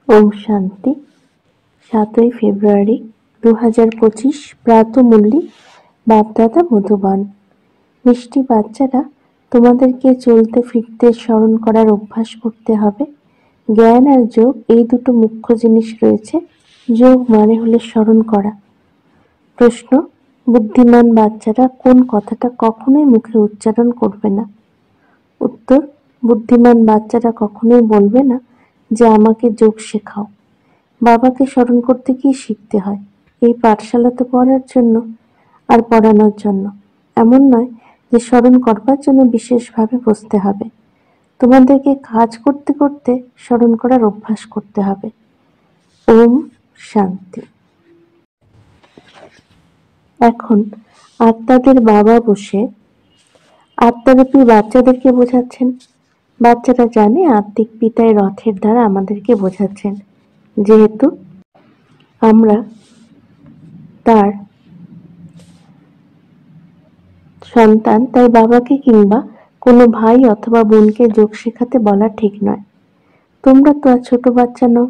ওম শান্তি। 7ই ফেব্রুয়ারি 2025 প্রাতঃমুরলি। বাপদাদা মধুবন। মিষ্টি বাচ্চারা, তোমাদেরকে চলতে ফিরতে স্মরণ করার অভ্যাস করতে হবে। জ্ঞান আর যোগ, এই দুটো মুখ্য জিনিস রয়েছে। যোগ মানে হলো স্মরণ করা। প্রশ্ন: বুদ্ধিমান বাচ্চারা কোন কথাটা কখনোই মুখে উচ্চারণ করবে না? উত্তর: বুদ্ধিমান বাচ্চারা কখনোই বলবে না যে আমাকে যোগ শেখাও। বাবাকে স্মরণ করতে কি শিখতে হয়? এই পাঠশালাতে পড়ার জন্য আর পড়ানোর জন্য। এমন নয় যে স্মরণ করবার জন্য বিশেষভাবে বসতে হবে। তোমাদেরকে কাজ করতে করতে স্মরণ করার অভ্যাস করতে হবে। ওম শান্তি। এখন আত্মাদের বাবা বসে আত্মারূপী বাচ্চাদেরকে বোঝাচ্ছেন। বাচ্চারা জানে আত্মিক পিতাই রথের দ্বারা আমাদেরকে বোঝাচ্ছেন। যেহেতু আমরা তার সন্তান, তাই বাবাকে কিংবা কোনো ভাই অথবা বোনকে যোগ শেখাতে বলা ঠিক নয়। তোমরা তো আর ছোট বাচ্চা নও।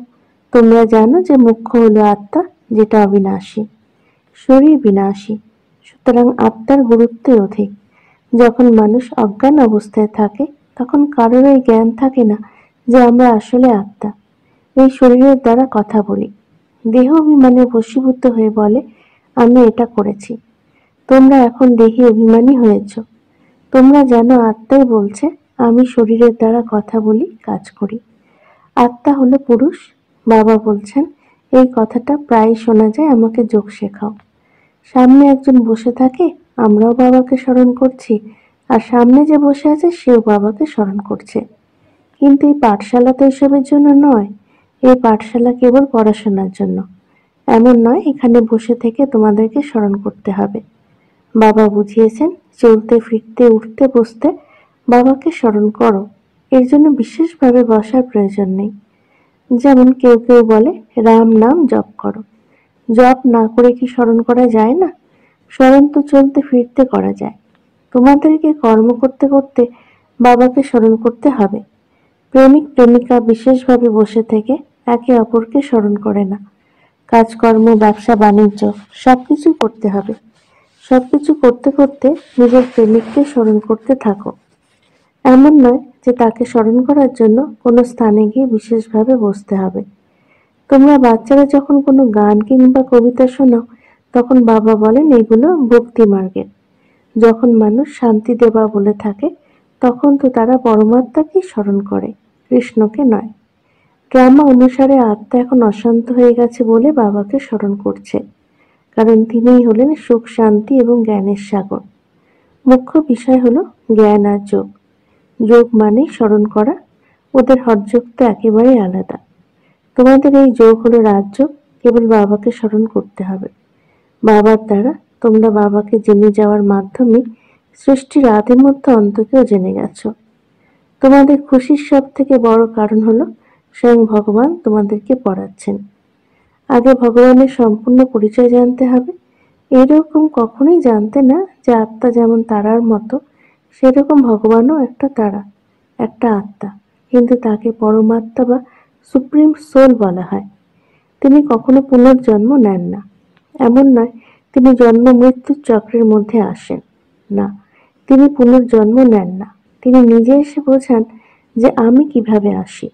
তোমরা জানো যে মুখ্য হলো আত্মা, যেটা অবিনাশী। শরীর বিনাশী, সুতরাং আত্মার গুরুত্বই অধিক। যখন মানুষ অজ্ঞান অবস্থায় থাকে তখন কারোরই জ্ঞান থাকে না যে আমরা আসলে আত্মা। এই শরীরের দ্বারা কথা বলি। দেহ অভিমানে বশীভূত হয়ে বলে আমি এটা করেছি। তোমরা এখন দেহি অভিমানী হয়েছ। তোমরা জানো আত্মাই বলছে আমি শরীরের দ্বারা কথা বলি, কাজ করি। আত্মা হলো পুরুষ। বাবা বলছেন এই কথাটা প্রায় শোনা যায়, আমাকে যোগ শেখাও। সামনে একজন বসে থাকে, আমরাও বাবাকে স্মরণ করছি, আর সামনে যে বসে আছে সেও বাবাকে স্মরণ করছে। কিন্তু এই পাঠশালা তো এসবের জন্য নয়। এই পাঠশালা কেবল পড়াশোনার জন্য। এমন নয় এখানে বসে থেকে তোমাদেরকে স্মরণ করতে হবে। বাবা বুঝিয়েছেন চলতে ফিরতে উঠতে বসতে বাবাকে স্মরণ করো। এর জন্য বিশেষভাবে বসার প্রয়োজন নেই। যেমন কেউ কেউ বলে রাম নাম জপ করো। জপ না করে কি স্মরণ করা যায় না? স্মরণ তো চলতে ফিরতে করা যায়। তোমাদেরকে কর্ম করতে করতে বাবাকে স্মরণ করতে হবে। প্রেমিক প্রেমিকা বিশেষভাবে বসে থেকে একে অপরকে স্মরণ করে না। কাজকর্ম, ব্যবসা বাণিজ্য সবকিছু করতে হবে। সবকিছু করতে করতে নিজের প্রেমিককে স্মরণ করতে থাকো। এমন নয় যে তাকে স্মরণ করার জন্য কোনো স্থানে গিয়ে বিশেষভাবে বসতে হবে। তোমরা বাচ্চারা যখন কোনো গান কিংবা কবিতা শোনাও তখন বাবা বলেন এগুলো ভক্তি মার্গের। যখন মানুষ শান্তি দেবা বলে থাকে তখন তো তারা পরমাত্মাকেই স্মরণ করে, কৃষ্ণকে নয়। ড্রামা অনুসারে আত্মা এখন অশান্ত হয়ে গেছে বলে বাবাকে স্মরণ করছে, কারণ তিনিই হলেন সুখ, শান্তি এবং জ্ঞানের সাগর। মুখ্য বিষয় হলো জ্ঞান আর যোগ। যোগ মানে স্মরণ করা, ওদের হঠযোগ তো একেবারেই আলাদা। তোমাদের এই যোগ হলো রাজযোগ। কেবল বাবাকে স্মরণ করতে হবে। বাবার দ্বারা তোমরা বাবাকে জেনে যাওয়ার মাধ্যমে সৃষ্টির আদিমধ্য অন্তকেও জেনে গেছ। তোমাদের খুশির সব থেকে বড় কারণ হলো স্বয়ং ভগবান তোমাদেরকে পড়াচ্ছেন। আগে ভগবানের সম্পূর্ণ পরিচয় জানতে হবে। এরকম কখনোই জানতে না যে আত্মা যেমন তারার মতো, সেরকম ভগবানও একটা তারা, একটা আত্মা, কিন্তু তাকে পরমাত্মা বা সুপ্রিম সোল বলা হয়। তিনি কখনো পুনর্জন্ম নেন না। এমন নয় তিনি জন্ম মৃত্যুর চক্রের মধ্যে আসেন না, তিনি পুনর্জন্ম নেন না। তিনি নিজে এসে বোঝান যে আমি কিভাবে আসি।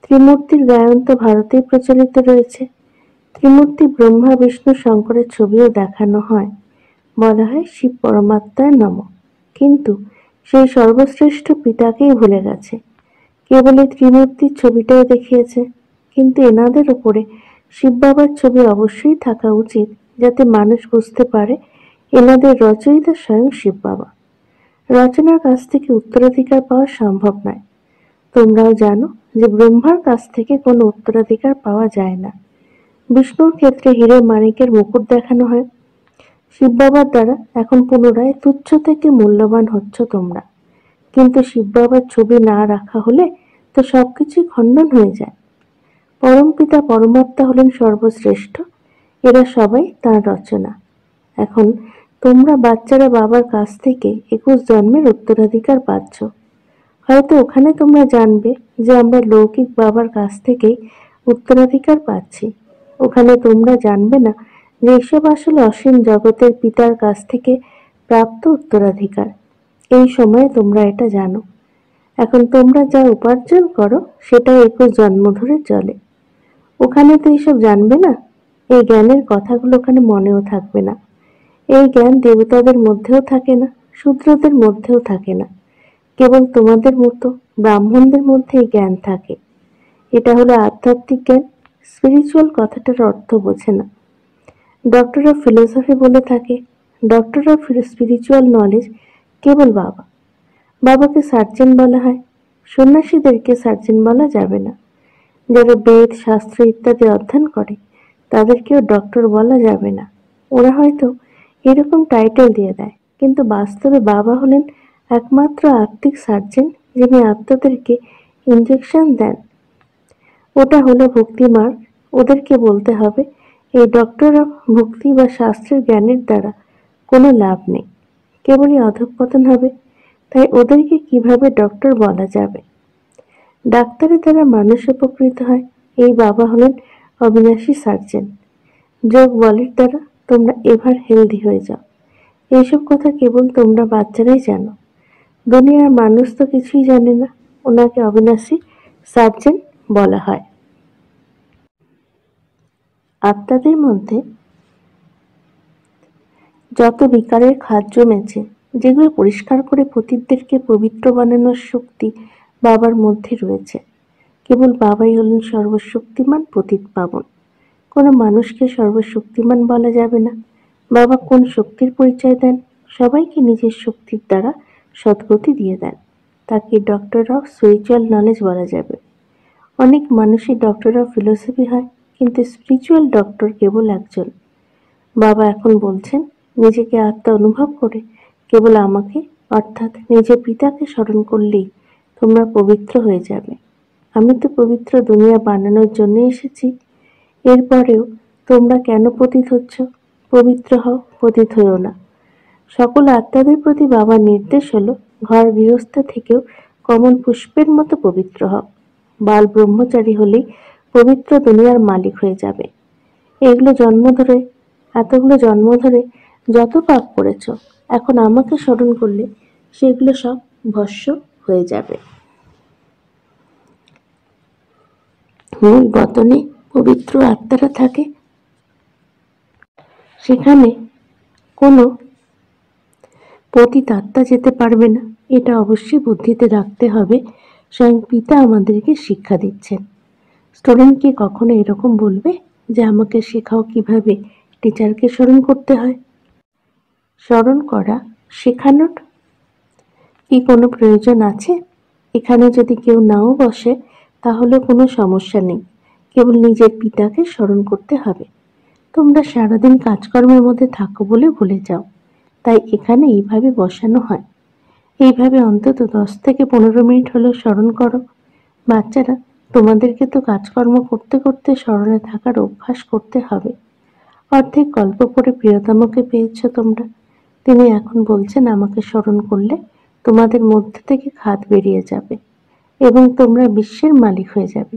ত্রিমূর্তির গায়ন তো ভারতেই প্রচলিত রয়েছে। ত্রিমূর্তি ব্রহ্মা, বিষ্ণু, শঙ্করের ছবিও দেখানো হয়। বলা হয় শিব পরমাত্মায় নম। কিন্তু সেই সর্বশ্রেষ্ঠ পিতাকেই ভুলে গেছে। কেবল এই ত্রিমূর্তির ছবিটাই দেখিয়েছে। কিন্তু এনাদের উপরে শিব বাবার ছবি অবশ্যই থাকা উচিত, যাতে মানুষ বুঝতে পারে এনাদের রচয়িতা স্বয়ং শিব বাবা। রচনার কাছ থেকে উত্তরাধিকার পাওয়া সম্ভব নয়। তোমরাও জানো যে ব্রহ্মার কাছ থেকে কোনো উত্তরাধিকার পাওয়া যায় না। বিষ্ণুর ক্ষেত্রে হীরে মানিকের মুকুট দেখানো হয়। শিব বাবার দ্বারা এখন পুনরায় তুচ্ছ থেকে মূল্যবান হচ্ছ তোমরা। কিন্তু শিব বাবার ছবি না রাখা হলে তো সবকিছুই খণ্ডন হয়ে যায়। পরমপিতা পরমাত্মা হলেন সর্বশ্রেষ্ঠ। এরা সবাই তাঁর রচনা। এখন তোমরা বাচ্চারা বাবার কাছ থেকে 21 জন্মের উত্তরাধিকার পাচ্ছ। হয়তো ওখানে তোমরা জানবে যে আমরা লৌকিক বাবার কাছ থেকেই উত্তরাধিকার পাচ্ছি। ওখানে তোমরা জানবে না যে এসব আসলে অসীম জগতের পিতার কাছ থেকে প্রাপ্ত উত্তরাধিকার। এই সময়ে তোমরা এটা জানো। এখন তোমরা যা উপার্জন করো সেটা 21 জন্ম ধরে চলে। ওখানে তো এইসব জানবে না। এই জ্ঞানের কথাগুলো ওখানে মনেও থাকবে না। এই জ্ঞান দেবতাদের মধ্যেও থাকে না, শূদ্রদের মধ্যেও থাকে না। কেবল তোমাদের মতো ব্রাহ্মণদের মধ্যে এই জ্ঞান থাকে। এটা হলো আধ্যাত্মিক জ্ঞান। স্পিরিচুয়াল কথাটার অর্থ বোঝে না। ডক্টর অফ ফিলোসফি বলে থাকে, ডক্টর অফ স্পিরিচুয়াল নলেজ কেবল বাবা। বাবাকে সার্জেন বলা হয়। সন্ন্যাসীদেরকে সার্জেন বলা যাবে না। যারা বেদ, শাস্ত্র ইত্যাদি অধ্যয়ন করে তাদেরকেও ডক্টর বলা যাবে না। ওরা হয়তো এরকম টাইটেল দিয়ে দেয়, কিন্তু বাস্তবে বাবা হলেন একমাত্র আত্মিক সার্জেন, যিনি আত্মাদেরকে ইনজেকশন দেন। ওটা হলো ভক্তি মার্গ। ওদেরকে বলতে হবে এই ডক্টর অফ ভক্তি বা শাস্ত্রের জ্ঞানের দ্বারা কোনো লাভ নেই, কেবলই অধঃপতন হবে। তাই ওদেরকে কিভাবে ডক্টর বলা যাবে? ডাক্তারের দ্বারা মানুষ উপকৃত হয়। এই বাবা হলেন অবিনাশী সার্জেন। যোগ বলের দ্বারা তোমরা এভার হেলদি হয়ে যাও। এইসব কথা কেবল তোমরা বাচ্চারাই জানো। দুনিয়ার মানুষ তো কিছুই জানে না। ওনাকে অবিনাশী সার্জেন বলা হয়। আত্মাদের মধ্যে যত বিকারের খাদ জমেছে, যেগুলো পরিষ্কার করে পতিতদেরকে পবিত্র বানানোর শক্তি বাবার মধ্যে রয়েছে। কেবল বাবাই হলেন সর্বশক্তিমান পতিত পাবন। কোনো মানুষকে সর্বশক্তিমান বলা যাবে না। বাবা কোন শক্তির পরিচয় দেন? সবাইকে নিজের শক্তির দ্বারা সদ্গতি দিয়ে দেন। তাকে ডক্টর অফ স্পিরিচুয়াল নলেজ বলা যাবে। অনেক মানুষই ডক্টর অফ ফিলোসফি হয়, কিন্তু স্পিরিচুয়াল ডক্টর কেবল একজন। বাবা এখন বলছেন, নিজেকে আত্মা অনুভব করে কেবল আমাকে অর্থাৎ নিজের পিতাকে স্মরণ করলেই তোমরা পবিত্র হয়ে যাবে। আমি তো পবিত্র দুনিয়া বানানোর জন্য এসেছি। এরপরেও তোমরা কেন পতিত হচ্ছ? পবিত্র হও, পতিত হইও না। সকল আত্মাদের প্রতি বাবার নির্দেশ হলো, ঘর গৃহস্থ থেকেও কমল পুষ্পের মতো পবিত্র হও। বাল ব্রহ্মচারী হলেই পবিত্র দুনিয়ার মালিক হয়ে যাবে। এতগুলো জন্ম ধরে যত পাপ করেছ, এখন আমাকে স্মরণ করলে সেগুলো সব ভস্য হয়ে যাবে। মূল বতনে পবিত্র আত্মারা থাকে। সেখানে কোনো পতিত আত্মা যেতে পারবে না। এটা অবশ্যই বুদ্ধিতে রাখতে হবে। স্বয়ং পিতা আমাদেরকে শিক্ষা দিচ্ছেন। স্টুডেন্ট কি কখনো এরকম বলবে যে আমাকে শেখাও কিভাবে টিচারকে স্মরণ করতে হয়? স্মরণ করা শেখানোর কি কোনো প্রয়োজন আছে? এখানে যদি কেউ নাও বসে তাহলে কোনো সমস্যা নেই। কেবল নিজের পিতাকে স্মরণ করতে হবে। তোমরা সারাদিন কাজকর্মের মধ্যে থাকো বলে ভুলে যাও। তাই এখানে এইভাবে বসানো হয়। এইভাবে অন্তত 10 থেকে 15 মিনিট হলেও স্মরণ করো। বাচ্চারা, তোমাদেরকে তো কাজকর্ম করতে করতে স্মরণে থাকার অভ্যাস করতে হবে। অর্ধেক গল্প পড়ে প্রিয়তমকে পেয়েছ তোমরা। তিনি এখন বলছেন আমাকে স্মরণ করলে তোমাদের মধ্যে থেকে খাদ বেরিয়ে যাবে এবং তোমরা বিশ্বের মালিক হয়ে যাবে।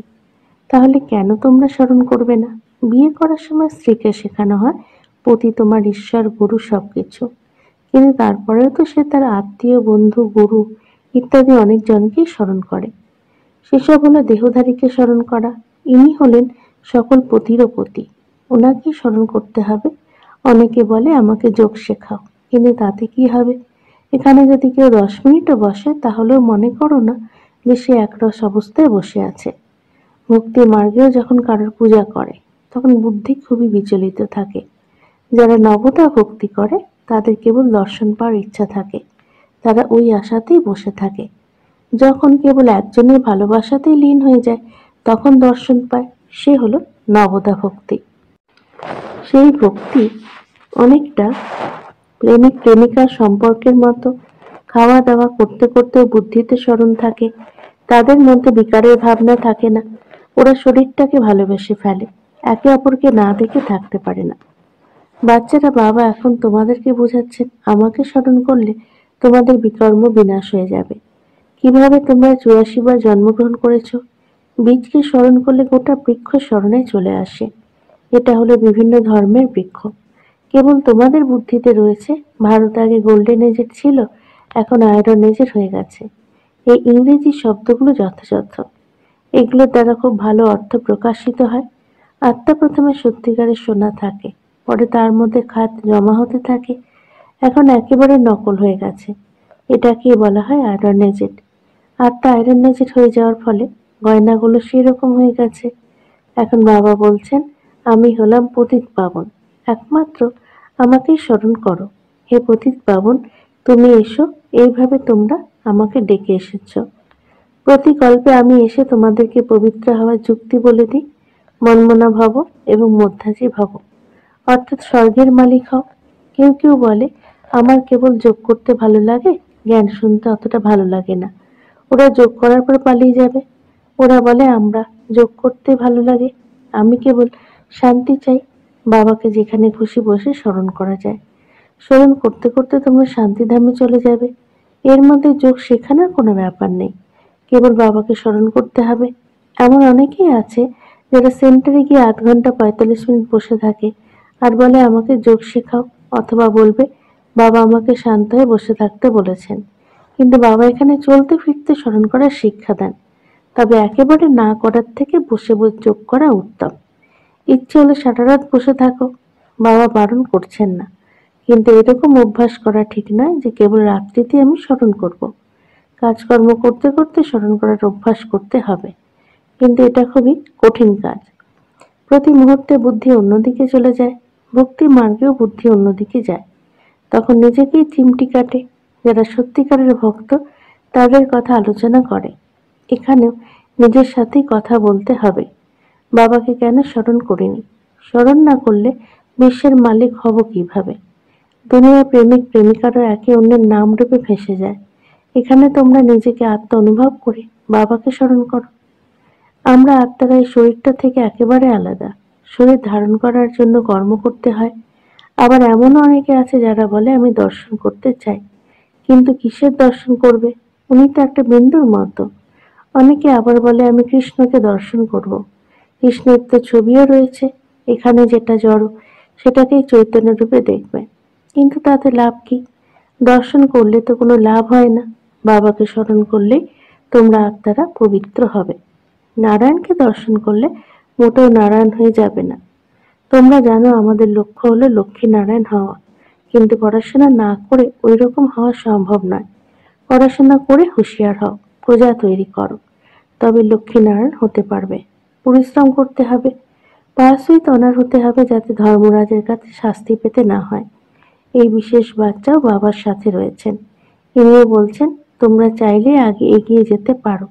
তাহলে কেন তোমরা স্মরণ করবে না? বিয়ে করার সময় স্ত্রীকে শেখানো হয় পতি তোমার ঈশ্বর, গুরু সবকিছু। কিন্তু তারপরেও তো সে তার আত্মীয়, বন্ধু, গুরু ইত্যাদি অনেকজনকেই স্মরণ করে। সেসব হলো দেহধারীকে স্মরণ করা। ইনি হলেন সকল পতিরও পতি। ওনাকেই স্মরণ করতে হবে। অনেকে বলে আমাকে যোগ শেখাও, কিন্তু তাতে কি হবে? এখানে যদি কেউ 10 মিনিটও বসে তাহলেও মনে করো না যে সে একরস অবস্থায় বসে আছে। মুক্তি মার্গেও যখন কারোর পূজা করে তখন বুদ্ধি খুবই বিচলিত থাকে। যারা নবতা ভক্তি করে তাদের কেবল দর্শন পাওয়ার ইচ্ছা থাকে। তারা ওই আশাতেই বসে থাকে। যখন কেবল একজনের ভালোবাসাতেই লীন হয়ে যায় তখন দর্শন পায়। সে হলো নবতা ভক্তি। সেই ভক্তি অনেকটা প্রেমিক প্রেমিকার সম্পর্কের মতো। খাওয়া দাওয়া করতে করতেও বুদ্ধিতে স্মরণ থাকে। তাদের মধ্যে বিকারের ভাবনা থাকে না। ওরা শরীরটাকে ভালোবেসে ফেলে, একে অপরকে না দেখে থাকতে পারে না। বাচ্চারা, বাবা এখন তোমাদেরকে বোঝাচ্ছেন আমাকে স্মরণ করলে তোমাদের বিকর্ম বিনাশ হয়ে যাবে। কিভাবে তোমরা 84 বার জন্মগ্রহণ করেছো বীজকে স্মরণ করলে গোটা বৃক্ষ স্মরণে চলে আসে। এটা হলো বিভিন্ন ধর্মের বৃক্ষ। কেবল তোমাদের বুদ্ধিতে রয়েছে ভারত আগে গোল্ডেন এজের ছিল, এখন আয়রন এজের হয়ে গেছে। এই ইংরেজি শব্দগুলো যথাযথ। এগুলোর দ্বারা খুব ভালো অর্থ প্রকাশিত হয়। আত্মা প্রথমে সত্যিকারের সোনা থাকে, পরে তার মধ্যে খাদ জমা হতে থাকে, এখন একেবারে নকল হয়ে গেছে। এটাকেই বলা হয় আয়রন এজেড। আত্মা আয়রন এজেড হয়ে যাওয়ার ফলে গয়নাগুলো সেরকম হয়ে গেছে। এখন বাবা বলছেন, আমি হলাম পতিত পাবন, একমাত্র আমাকেই স্মরণ করো। হে পতিত পাবন, তুমি এসো। এইভাবে তোমরা আমাকে ডেকে এসেছ। প্রতি কল্পে আমি এসে তোমাদেরকে পবিত্র হওয়ার যুক্তি বলে দিই। মনমনা ভব এবং মধ্যাজি ভব, অর্থাৎ স্বর্গের মালিক হও। কেউ কেউ বলে, আমার কেবল যোগ করতে ভালো লাগে, জ্ঞান শুনতে অতটা ভালো লাগে না। ওরা যোগ করার পর পালিয়ে যাবে। ওরা বলে, আমরা যোগ করতে ভালো লাগে, আমি কেবল শান্তি চাই। বাবাকে যেখানে খুশি বসে স্মরণ করা যায়। স্মরণ করতে করতে তোমরা শান্তিধামে চলে যাবে। এর মধ্যে যোগ শেখানোর কোনো ব্যাপার নেই, কেবল বাবাকে স্মরণ করতে হবে। এমন অনেকেই আছে যারা সেন্টারে গিয়ে ৮ ঘন্টা ৪৫ মিনিট বসে থাকে আর বলে আমাকে যোগ শেখাও, অথবা বলবে বাবা আমাকে শান্ত হয়ে বসে থাকতে বলেছেন। কিন্তু বাবা এখানে চলতে ফিরতে স্মরণ করার শিক্ষা দেন। তবে একেবারে না করার থেকে বসে বসে যোগ করা উত্তম। ইচ্ছে হলে সারা রাত বসে থাকো, বাবা বারণ করছেন না। কিন্তু এরকম অভ্যাস করা ঠিক নয় যে কেবল রাত্রিতে আমি স্মরণ করব। কাজকর্ম করতে করতে স্মরণ করার অভ্যাস করতে হবে, কিন্তু এটা খুবই কঠিন কাজ। প্রতি মুহূর্তে বুদ্ধি অন্যদিকে চলে যায়, ভক্তি মার্গেও বুদ্ধি অন্যদিকে যায়। তখন নিজেকেই চিমটি কাটে। যারা সত্যিকারের ভক্ত তাদের কথা আলোচনা করে। এখানেও নিজের সাথেই কথা বলতে হবে। বাবাকে কেন স্মরণ করিনি? স্মরণ না করলে বিশ্বের মালিক হব কিভাবে? দুনিয়ার প্রেমিক প্রেমিকারা একে অন্যের নাম রূপে ভেসে যায়। এখানে তোমরা নিজেকে আত্মা অনুভব করে বাবাকে স্মরণ করো। আমরা আত্মারা এই শরীরটা থেকে একেবারে আলাদা। শরীর ধারণ করার জন্য কর্ম করতে হয়। আবার এমনও অনেকে আছে যারা বলে আমি দর্শন করতে চাই। কিন্তু কিসের দর্শন করবে? উনি তো একটা বিন্দুর মতো। অনেকে আবার বলে আমি কৃষ্ণকে দর্শন করব। কৃষ্ণের তো ছবিও রয়েছে। এখানে যেটা জড় সেটাকেই চৈতন্য রূপে দেখবে। কিন্তু তাতে লাভ কি? দর্শন করলে তো কোনো লাভ হয় না। বাবাকে স্মরণ করলেই তোমরা আত্মারা পবিত্র হবে। নারায়ণকে দর্শন করলে মোটেও নারায়ণ হয়ে যাবে না। তোমরা জানো আমাদের লক্ষ্য হলো লক্ষ্মী নারায়ণ হওয়া, কিন্তু পড়াশোনা না করে ওই রকম হওয়া সম্ভব নয়। পড়াশোনা করে হুঁশিয়ার হও, প্রজা তৈরি করো, তবে লক্ষ্মী নারায়ণ হতে পারবে। পরিশ্রম করতে হবে, পাস উইথ অনার হতে হবে, যাতে ধর্মরাজের কাছে শাস্তি পেতে না হয়। এই বিশেষ বাচ্চাও বাবার সাথে রয়েছেন। ইনিও বলছেন তোমরা চাইলে আগে এগিয়ে যেতে পারো।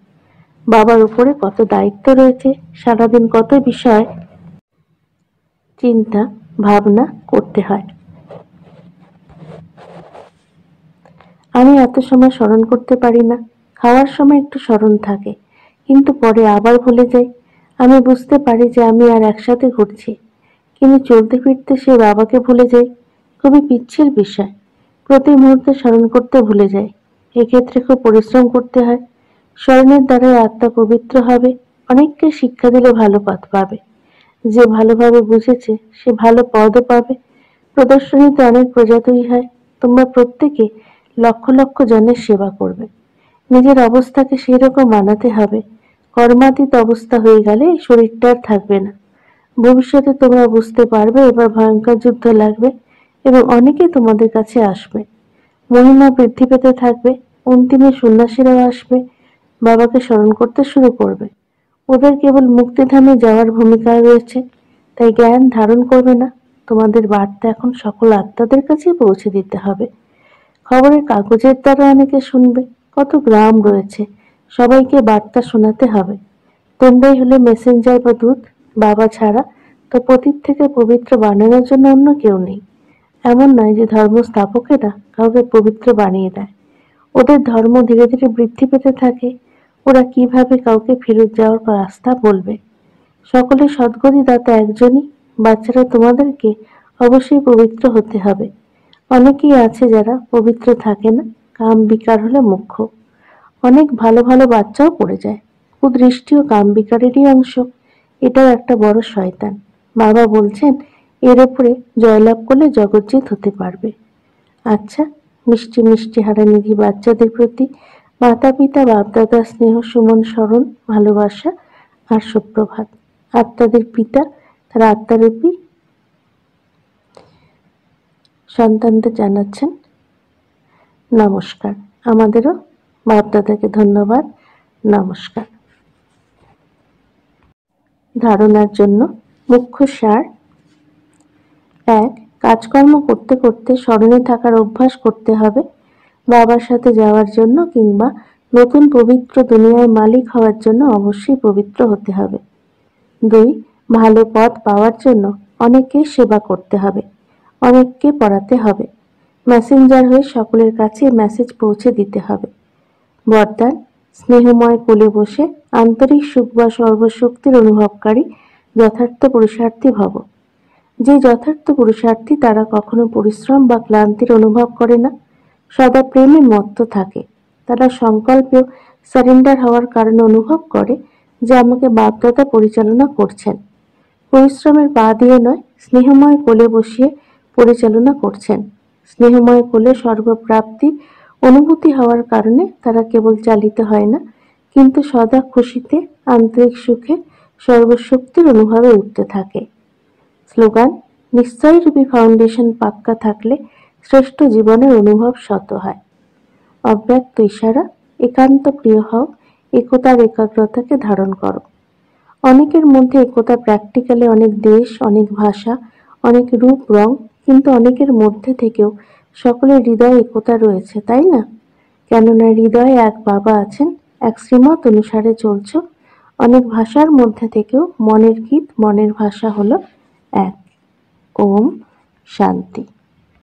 বাবার উপরে কত দায়িত্ব রয়েছে, সারাদিন কত বিষয় চিন্তা ভাবনা করতে হয়। আমি এত সময় স্মরণ করতে পারি না। খাওয়ার সময় একটু স্মরণ থাকে, কিন্তু পরে আবার ভুলে যাই। আমি বুঝতে পারি যে আমি আর একসাথে ঘুরছি, কিন্তু চলতে ফিরতে সে বাবাকে ভুলে যাই। খুবই পিচ্ছিল বিষয়। প্রতি মুহূর্তে স্মরণ করতে ভুলে যাই। এক্ষেত্রে খুব পরিশ্রম করতে হয়। স্মরণের দ্বারাই আত্মা পবিত্র হবে। অনেককে শিক্ষা দিলে ভালো পথ পাবে। যে ভালোভাবে বুঝেছে সে ভালো পদও পাবে। প্রদর্শনীতে অনেক প্রজাতই হয়। তোমরা প্রত্যেকে লক্ষ লক্ষ জনের সেবা করবে। নিজের অবস্থাকে সেই রকম বানাতে হবে। কর্মাতীত অবস্থা হয়ে গেলে এই শরীরটা আর থাকবে না। ভবিষ্যতে তোমরা বুঝতে পারবে এবার ভয়ঙ্কর যুদ্ধ লাগবে এবং অনেকে তোমাদের কাছে আসবে। মহিমা বৃদ্ধি পেতে থাকবে। অন্তিমে সন্ন্যাসীরাও আসবে, বাবাকে স্মরণ করতে শুরু করবে। ওদের কেবল মুক্তিধামে যাওয়ার ভূমিকা রয়েছে, তাই জ্ঞান ধারণ করবে না। তোমাদের বার্তা এখন সকল আত্মাদের কাছে পৌঁছে দিতে হবে। খবরের কাগজের দ্বারা অনেকে শুনবে। কত গ্রাম রয়েছে, সবাইকে বার্তা শোনাতে হবে। তোমরাই হলে মেসেঞ্জার বা দূত। বাবা ছাড়া তো পতীত থেকে পবিত্র বানানোর জন্য অন্য কেউ নেই। এমন নয় যে ধর্ম স্থাপকেরা কাউকে পবিত্র বানিয়ে দেয়। ওদের ধর্ম ধীরে ধীরে বৃদ্ধি পেতে থাকে। ওরা কিভাবে কাউকে ফেরত যাওয়ার রাস্তা বলবে? সকলের সদ্গতি দাতা একজনই। বাচ্চারা তোমাদেরকে অবশ্যই পবিত্র হতে হবে। অনেকেই আছে যারা পবিত্র থাকে না, কাম বিকার হলে মুখ্য। অনেক ভালো ভালো বাচ্চাও পড়ে যায়। কুদৃষ্টি ও কামবিকারেরই অংশ। এটাও একটা বড় শয়তান। বাবা বলছেন এর ওপরে জয়লাভ করলে জগজ্জিত হতে পারবে। আচ্ছা, মিষ্টি মিষ্টি হারানিধি বাচ্চাদের প্রতি মাতা পিতা বাপদাদা স্নেহ সুমন স্মরণ ভালোবাসা আর সুপ্রভাত। আত্মাদের পিতা তার আত্মারূপী সন্তানদের জানাচ্ছেন নমস্কার। আমাদেরও বাপদাদাকে ধন্যবাদ, নমস্কার। ধারণার জন্য মুখ্য সার: ১. কাজকর্ম করতে করতে স্মরণে থাকার অভ্যাস করতে হবে। বাবার সাথে যাওয়ার জন্য কিংবা নতুন পবিত্র দুনিয়ায় মালিক হওয়ার জন্য অবশ্যই পবিত্র হতে হবে। ২. ভালো পথ পাওয়ার জন্য অনেককে সেবা করতে হবে, অনেককে পড়াতে হবে, মেসেঞ্জার হয়ে সকলের কাছে মেসেজ পৌঁছে দিতে হবে। বরদান: স্নেহময় কোলে বসে আন্তরিক সুখ বা সর্বশক্তির অনুভবকারী যথার্থ পুরুষার্থী ভব। যে যথার্থ পুরুষার্থী তারা কখনো পরিশ্রম বা ক্লান্তির অনুভব করে না, সদা প্রেমে মত্ত থাকে। তারা সংকল্পেও সারেন্ডার হওয়ার কারণে অনুভব করে যে আমাকে বাপদাদা পরিচালনা করছেন। পরিশ্রমের পা দিয়ে নয়, স্নেহময় কোলে বসিয়ে পরিচালনা করছেন। স্নেহময় কোলে সর্বপ্রাপ্তি অনুভূতি হওয়ার কারণে তারা কেবল চালিত হয় না, কিন্তু সদা খুশিতে আন্তরিক সুখে সর্বশক্তির অনুভবে উঠতে থাকে। স্লোগান: নিশ্চয়রূপী ফাউন্ডেশন পাক্কা থাকলে শ্রেষ্ঠ জীবনের অনুভব শত হয়। অব্যক্ত ইশারা: একান্ত প্রিয় হও, একতার একাগ্রতাকে ধারণ করো। অনেকের মধ্যে একতা প্র্যাকটিক্যালে অনেক দেশ, অনেক ভাষা, অনেক রূপ রং, কিন্তু অনেকের মধ্যে থেকেও সকলের হৃদয়ে একতা রয়েছে, তাই না? কেননা হৃদয়ে এক বাবা আছেন, এক শ্রীমত অনুসারে চলছ। অনেক ভাষার মধ্যে থেকেও মনের গীত, মনের ভাষা হলো এক। ওম শান্তি।